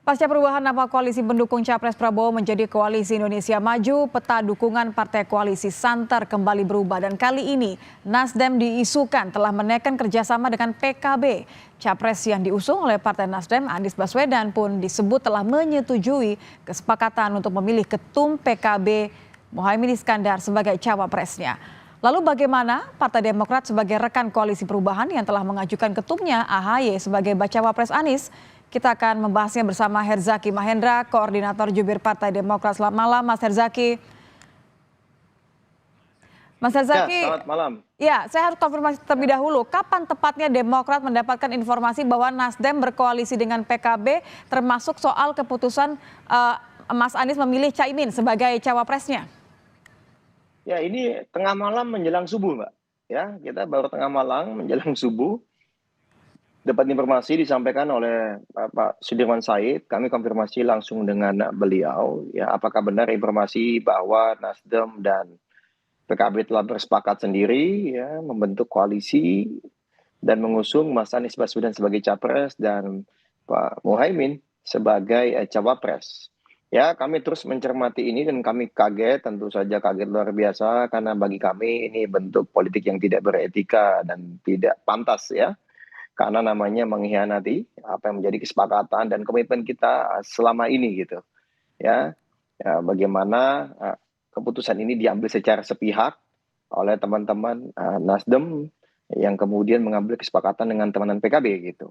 Pasca perubahan nama koalisi pendukung Capres Prabowo menjadi Koalisi Indonesia Maju, peta dukungan partai koalisi santer kembali berubah dan kali ini Nasdem diisukan telah menekan kerjasama dengan PKB. Capres yang diusung oleh Partai Nasdem, Anies Baswedan pun disebut telah menyetujui kesepakatan untuk memilih ketum PKB Muhaimin Iskandar sebagai cawapresnya. Lalu bagaimana Partai Demokrat sebagai rekan koalisi perubahan yang telah mengajukan ketumnya AHY sebagai bacawa pres Anies? Kita akan membahasnya bersama Herzaki Mahendra, Koordinator Jubir Partai Demokrat. Selamat malam, Mas Herzaki. Mas Herzaki, Ya, selamat malam. Ya, saya harus konfirmasi terlebih dahulu. Kapan tepatnya Demokrat mendapatkan informasi bahwa Nasdem berkoalisi dengan PKB, termasuk soal keputusan Mas Anies memilih Caimin sebagai cawapresnya? Ya, ini tengah malam menjelang subuh, Mbak. Ya, kita baru tengah malam menjelang subuh. Dapat informasi disampaikan oleh Pak Sudirman Said, kami konfirmasi langsung dengan beliau, ya apakah benar informasi bahwa Nasdem dan PKB telah bersepakat sendiri, ya membentuk koalisi dan mengusung Mas Anies Baswedan sebagai capres dan Pak Muhaimin sebagai cawapres. Ya, kami terus mencermati ini dan kami kaget, tentu saja kaget luar biasa karena bagi kami ini bentuk politik yang tidak beretika dan tidak pantas ya. Karena namanya mengkhianati apa yang menjadi kesepakatan dan komitmen kita selama ini gitu. Ya, ya bagaimana keputusan ini diambil secara sepihak oleh teman-teman Nasdem yang kemudian mengambil kesepakatan dengan teman-teman PKB gitu.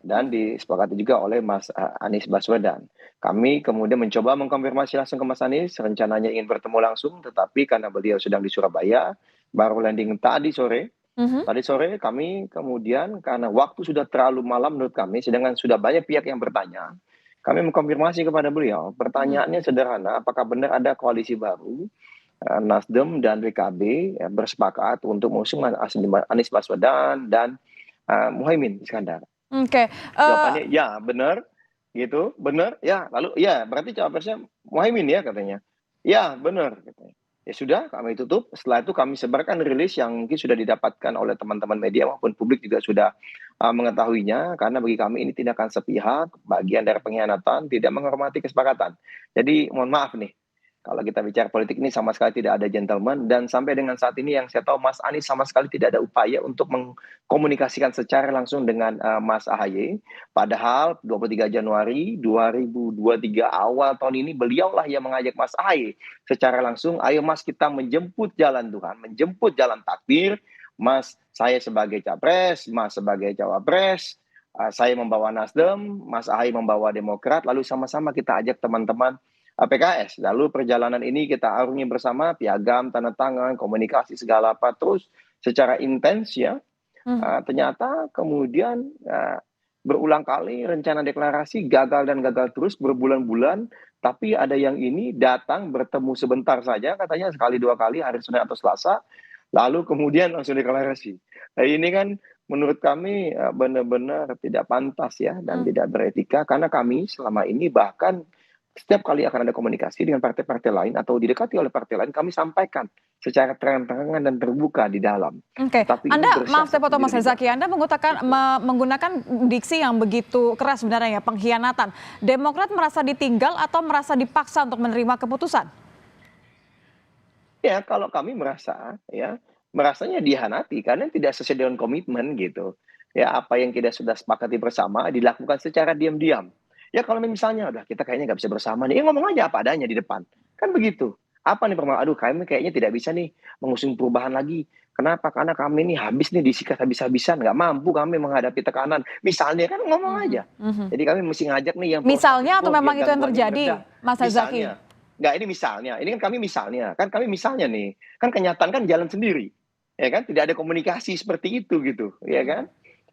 Dan disepakati juga oleh Mas Anies Baswedan. Kami kemudian mencoba mengkonfirmasi langsung ke Mas Anies, rencananya ingin bertemu langsung, tetapi karena beliau sedang di Surabaya, baru landing tadi sore. Tadi sore kami kemudian karena waktu sudah terlalu malam menurut kami, sedangkan sudah banyak pihak yang bertanya, kami mengkonfirmasi kepada beliau. Pertanyaannya sederhana, apakah benar ada koalisi baru Nasdem dan PKB ya, bersepakat untuk mengusung Anies Baswedan dan Muhaimin Iskandar? Oke. Jawabannya ya benar, gitu, benar, ya lalu ya berarti cawapresnya Muhaimin ya katanya. Ya benar, katanya. Ya sudah, kami tutup. Setelah itu kami sebarkan rilis yang mungkin sudah didapatkan oleh teman-teman media maupun publik juga sudah mengetahuinya. Karena bagi kami ini tindakan sepihak, bagian dari pengkhianatan, tidak menghormati kesepakatan. Jadi mohon maaf nih, kalau kita bicara politik ini sama sekali tidak ada gentleman. Dan sampai dengan saat ini yang saya tahu Mas Anies sama sekali tidak ada upaya untuk mengkomunikasikan secara langsung dengan Mas AHY. Padahal 23 Januari 2023 awal tahun ini beliaulah yang mengajak Mas AHY secara langsung, ayo Mas kita menjemput jalan Tuhan, menjemput jalan takdir. Mas, saya sebagai capres, Mas sebagai cawapres, saya membawa Nasdem, Mas AHY membawa Demokrat, lalu sama-sama kita ajak teman-teman PKS. Lalu perjalanan ini kita arungi bersama, piagam, tanda tangan, komunikasi segala apa terus secara intens ya. Ternyata kemudian berulang kali rencana deklarasi gagal dan gagal terus berbulan-bulan, tapi ada yang ini datang bertemu sebentar saja katanya sekali dua kali hari Senin atau Selasa, lalu kemudian langsung deklarasi. Nah, ini kan menurut kami benar-benar tidak pantas ya dan tidak beretika karena kami selama ini bahkan setiap kali akan ada komunikasi dengan partai-partai lain atau didekati oleh partai lain, kami sampaikan secara terang-terangan dan terbuka di dalam. Oke, Tapi maaf saya potong Mas Herzaki, Anda menggunakan diksi yang begitu keras sebenarnya ya, pengkhianatan. Demokrat merasa ditinggal atau merasa dipaksa untuk menerima keputusan? Ya, kalau kami merasa ya, merasanya dihianati karena tidak sesuai dengan komitmen gitu. Ya, apa yang kita sudah sepakati bersama dilakukan secara diam-diam. Ya kalau misalnya udah kita kayaknya nggak bisa bersama nih, ya ngomong aja apa adanya di depan. Kan begitu. Apa nih permasalahan? Aduh kami kayaknya tidak bisa nih mengusung perubahan lagi. Kenapa? Karena kami nih habis nih disikat habis-habisan, nggak mampu kami menghadapi tekanan. Misalnya kan ngomong aja. Jadi kami mesti ngajak nih yang pro status Misalnya atau quo biar memang itu yang gangguannya terjadi, meredah. Mas Herzaki? Misalnya, nggak ini misalnya, ini kan kami misalnya nih, kan kenyataan kan jalan sendiri, ya kan tidak ada komunikasi seperti itu gitu, ya kan?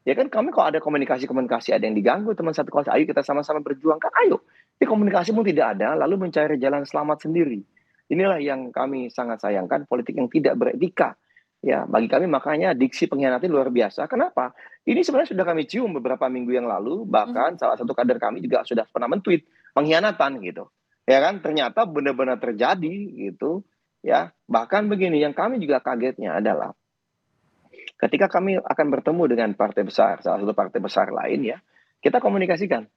Ya kan kami kalau ada komunikasi-komunikasi ada yang diganggu teman satu kelas, ayo kita sama-sama berjuang kan ayo. Tapi komunikasi pun tidak ada, lalu mencari jalan selamat sendiri. Inilah yang kami sangat sayangkan, politik yang tidak beretika. Ya, bagi kami makanya diksi pengkhianatan luar biasa. Kenapa? Ini sebenarnya sudah kami cium beberapa minggu yang lalu, bahkan salah satu kader kami juga sudah pernah men-tweet pengkhianatan gitu. Ya kan, ternyata benar-benar terjadi gitu. Ya, bahkan begini, yang kami juga kagetnya adalah ketika kami akan bertemu dengan partai besar, salah satu partai besar lain ya, kita komunikasikan.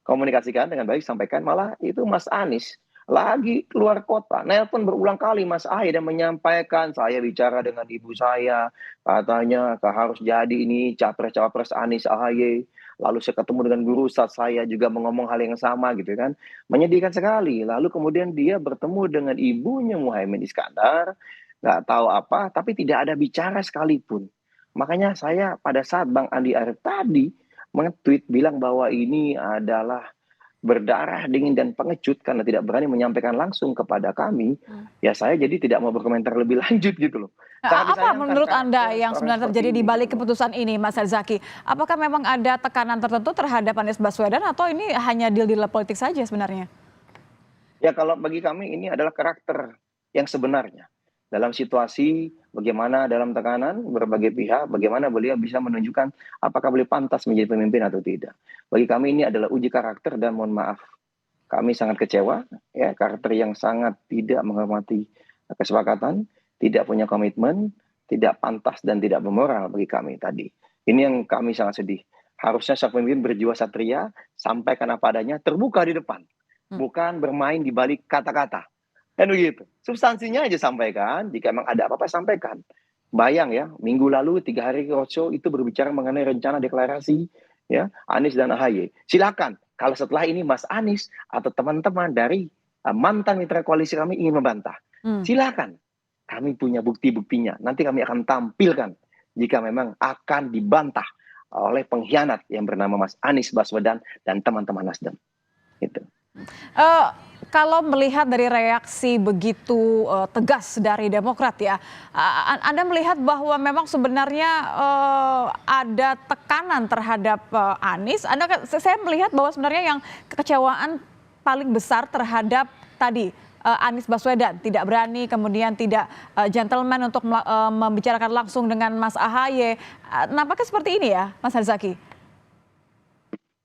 komunikasikan dengan baik, sampaikan, malah itu Mas Anies lagi keluar kota, nelpon berulang kali Mas Ahaye dan menyampaikan, "Saya bicara dengan ibu saya, katanya harus jadi ini capres-cawapres Anies Ahaye." Lalu saya ketemu dengan guru ustadz saya juga ngomong hal yang sama gitu kan. Menyedihkan sekali. Lalu kemudian dia bertemu dengan ibunya Muhaimin Iskandar, nggak tahu apa, tapi tidak ada bicara sekalipun. Makanya saya pada saat Bang Andi Arief tadi nge-tweet bilang bahwa ini adalah berdarah dingin dan pengecut karena tidak berani menyampaikan langsung kepada kami, ya saya jadi tidak mau berkomentar lebih lanjut gitu loh. Sangat Apa disayangkan menurut Anda karakter yang seorang sebenarnya seperti terjadi di ini balik gitu loh. keputusan ini, Mas Herzaki? Apakah memang ada tekanan tertentu terhadap Anies Baswedan atau ini hanya deal-deal politik saja sebenarnya? Ya kalau bagi kami ini adalah karakter yang sebenarnya. Dalam situasi bagaimana dalam tekanan berbagai pihak, bagaimana beliau bisa menunjukkan apakah beliau pantas menjadi pemimpin atau tidak. Bagi kami ini adalah uji karakter dan mohon maaf, kami sangat kecewa, ya karakter yang sangat tidak menghormati kesepakatan, tidak punya komitmen, tidak pantas dan tidak bermoral bagi kami tadi. Ini yang kami sangat sedih. Harusnya sang pemimpin berjiwa satria, sampaikan apa adanya, terbuka di depan, bukan bermain di balik kata-kata. Kan begitu. Substansinya aja sampaikan, jika memang ada apa-apa sampaikan. Bayang ya, minggu lalu 3 hari roadshow itu berbicara mengenai rencana deklarasi ya Anies dan Ahaye. Silakan kalau setelah ini Mas Anies atau teman-teman dari mantan mitra koalisi kami ingin membantah. Hmm. Silakan. Kami punya bukti-buktinya. Nanti kami akan tampilkan jika memang akan dibantah oleh pengkhianat yang bernama Mas Anies Baswedan dan teman-teman Nasdem. Gitu. Eh, Kalau melihat dari reaksi begitu tegas dari Demokrat ya, Anda melihat bahwa memang sebenarnya ada tekanan terhadap Anies. Saya melihat bahwa sebenarnya yang kekecewaan paling besar terhadap tadi Anies Baswedan tidak berani, kemudian tidak gentleman untuk membicarakan langsung dengan Mas Ahaye. Nampaknya seperti ini ya, Mas Herzaki?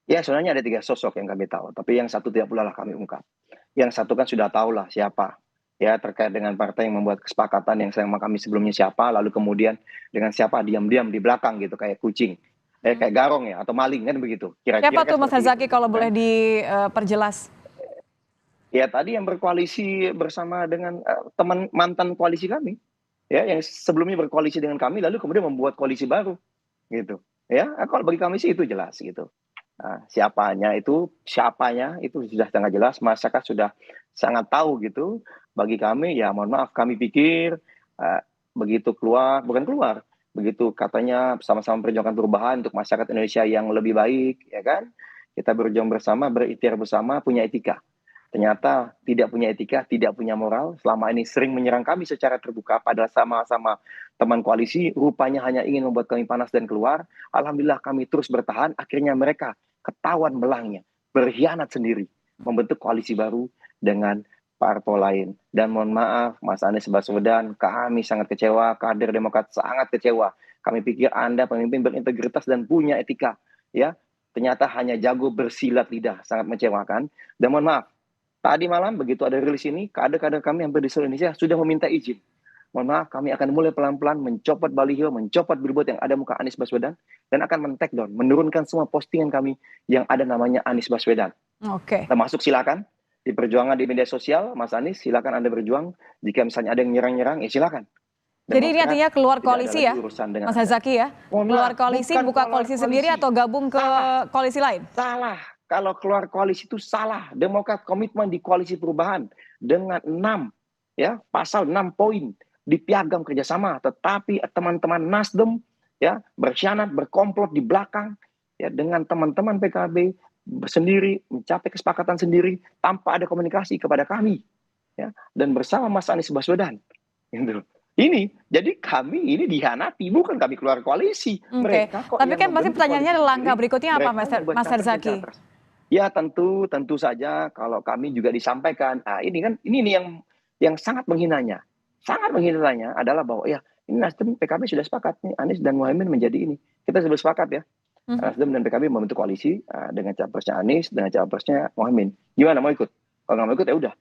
Ya sebenarnya ada 3 sosok yang kami tahu, tapi yang satu tidak pula lah kami ungkap. Yang satu kan sudah tahu lah siapa, ya terkait dengan partai yang membuat kesepakatan yang sama kami sebelumnya siapa, lalu kemudian dengan siapa diam-diam di belakang gitu kayak kucing, kayak garong ya atau maling kan begitu. Siapa Kira-kira kan tuh Mas seperti itu Herzaki gitu kalau kan. boleh diperjelas? Ya tadi yang berkoalisi bersama dengan teman mantan koalisi kami, ya yang sebelumnya berkoalisi dengan kami lalu kemudian membuat koalisi baru gitu. Ya, kalau bagi kami sih itu jelas gitu. Nah, siapanya itu sudah sangat jelas, masyarakat sudah sangat tahu gitu. Bagi kami ya mohon maaf kami pikir begitu keluar, bukan keluar, begitu katanya sama-sama memperjuangkan perubahan untuk masyarakat Indonesia yang lebih baik, ya kan? Kita berjuang bersama, berikhtiar bersama, punya etika. Ternyata tidak punya etika, tidak punya moral, selama ini sering menyerang kami secara terbuka, padahal sama-sama teman koalisi, rupanya hanya ingin membuat kami panas dan keluar. Alhamdulillah kami terus bertahan, akhirnya mereka ketahuan belangnya, berkhianat sendiri, membentuk koalisi baru dengan parpol lain. Dan mohon maaf, Mas Anies Baswedan, kami sangat kecewa, kader Demokrat sangat kecewa. Kami pikir Anda pemimpin berintegritas dan punya etika, ya. Ternyata hanya jago bersilat lidah, sangat mengecewakan. Dan mohon maaf, tadi malam begitu ada rilis ini, kader-kader kami hampir di seluruh Indonesia sudah meminta izin. Mohon maaf, kami akan mulai pelan-pelan mencopot baliho, mencopot billboard yang ada muka Anies Baswedan, dan akan men-take down, menurunkan semua postingan kami yang ada namanya Anies Baswedan. Oke. Termasuk silakan di perjuangan di media sosial, Mas Anies, silakan Anda berjuang. Jika misalnya ada yang nyerang-nyerang, ya silakan. Jadi ini Demokrat artinya keluar tidak ada koalisi lagi ya, urusan dengan Mas Anda. Herzaki ya? Mohon Keluar maaf, koalisi, bukan buka keluar koalisi sendiri koalisi. atau gabung ke Salah. koalisi lain? Salah. Kalau keluar koalisi itu salah. Demokrat komitmen di koalisi perubahan dengan 6 ya pasal 6 poin di piagam kerjasama. Tetapi teman-teman Nasdem ya berkhianat, berkomplot di belakang ya dengan teman-teman PKB sendiri mencapai kesepakatan sendiri tanpa ada komunikasi kepada kami ya dan bersama Mas Anies Baswedan. Gitu. Ini jadi kami ini dihianati, bukan kami keluar koalisi. Oke, Mereka kok tapi yang kan pasti membentuk pertanyaannya koalisi langkah sendiri, berikutnya apa mereka Mas yang buat Mas capres dan Herzaki? cawapres. Ya tentu saja kalau kami juga disampaikan, ini kan ini nih yang sangat menghinanya. Sangat menghinanya adalah bahwa ya ini Nasdem PKB sudah sepakat nih Anies dan Muhaimin menjadi ini. Kita sudah sepakat ya. Mhm. Nasdem dan PKB membentuk koalisi dengan capresnya Anies, dengan capresnya Muhaimin. Gimana mau ikut? Kalau nggak mau ikut ya udah.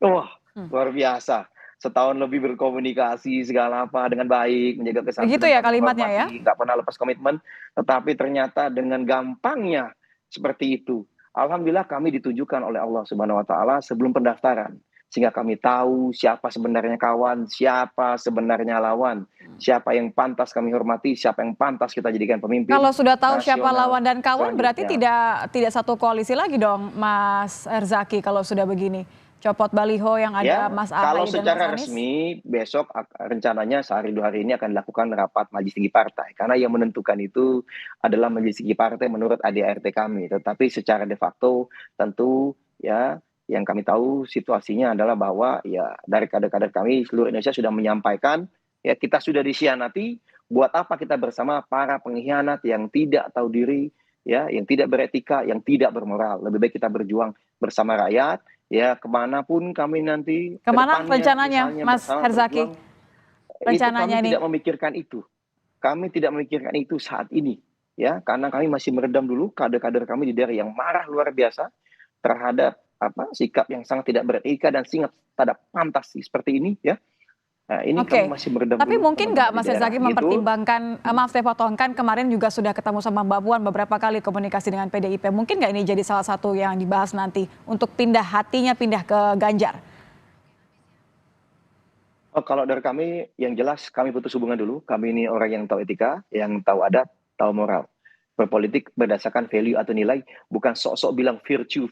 Wah, luar biasa. Setahun lebih berkomunikasi segala apa dengan baik, menjaga Begitu kesantunan, ya saling kalimatnya ya? menghormati, nggak pernah lepas komitmen. Tetapi ternyata dengan gampangnya seperti itu Alhamdulillah kami ditujukan oleh Allah Subhanahu wa taala sebelum pendaftaran. Sehingga kami tahu siapa sebenarnya kawan, siapa sebenarnya lawan, siapa yang pantas kami hormati, siapa yang pantas kita jadikan pemimpin Kalau sudah tahu siapa nasional lawan dan kawan berarti selanjutnya. tidak satu koalisi lagi dong Mas Herzaki kalau sudah begini. Copot baliho yang ada Ya, Mas kalau Ahaye dan Mas secara Anies? resmi besok rencananya sehari 2 hari ini akan dilakukan rapat majelis tinggi partai. Karena yang menentukan itu adalah majelis tinggi partai menurut ADART kami. Tetapi secara de facto tentu ya yang kami tahu situasinya adalah bahwa ya dari kader-kader kami seluruh Indonesia sudah menyampaikan ya kita sudah dikhianati, buat apa kita bersama para pengkhianat yang tidak tahu diri, ya, yang tidak beretika, yang tidak bermoral. Lebih baik kita berjuang bersama rakyat. Ya, kemanapun kami nanti ke Kemana depannya, rencananya misalnya Mas bersama Herzaki? berjuang, itu kami Rencananya ini? tidak memikirkan itu. Kami tidak memikirkan itu saat ini, ya, karena kami masih meredam dulu kader-kader kami di daerah yang marah luar biasa terhadap sikap yang sangat tidak beretika dan sangat tidak pantas seperti ini, ya. Nah, ini kami Oke, masih meredam tapi dulu mungkin teman-teman nggak di Mas daerah, Herzaki gitu. mempertimbangkan, maaf saya potongkan, kemarin juga sudah ketemu sama Mbak Puan beberapa kali komunikasi dengan PDIP. Mungkin nggak ini jadi salah satu yang dibahas nanti untuk pindah hatinya pindah ke Ganjar? Oh, kalau dari kami, yang jelas kami putus hubungan dulu. Kami ini orang yang tahu etika, yang tahu adat, tahu moral. Berpolitik berdasarkan value atau nilai, bukan sok-sok bilang virtue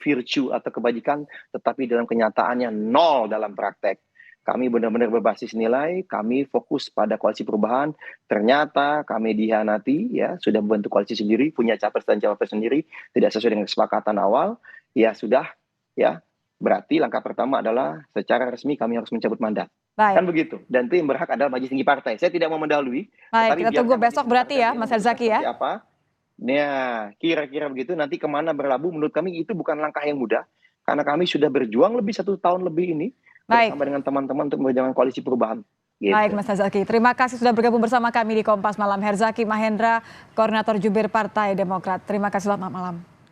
atau kebajikan, tetapi dalam kenyataannya nol dalam praktek. Kami benar-benar berbasis nilai, kami fokus pada koalisi perubahan. Ternyata kami dihianati, ya, sudah membentuk koalisi sendiri, punya capres dan cawapres sendiri, tidak sesuai dengan kesepakatan awal. Ya sudah, ya, berarti langkah pertama adalah secara resmi kami harus mencabut mandat. Kan Baik, begitu. Dan itu yang berhak adalah majelis tinggi partai. Saya tidak mau mendahului, baik, tetapi kita tunggu biarkan majelis besok tinggi berarti partai ya nanti yang Mas memutuskan Herzaki ya? seperti apa. Nah, kira-kira begitu. Nanti kemana berlabuh, menurut kami itu bukan langkah yang mudah. Karena kami sudah berjuang lebih 1 tahun lebih ini Baik, bersama dengan teman-teman untuk menjalankan koalisi perubahan. baik Gitu. Mas Herzaki. Terima kasih sudah bergabung bersama kami di Kompas Malam. Herzaki Mahendra, Koordinator Jubir Partai Demokrat. Terima kasih, selamat malam.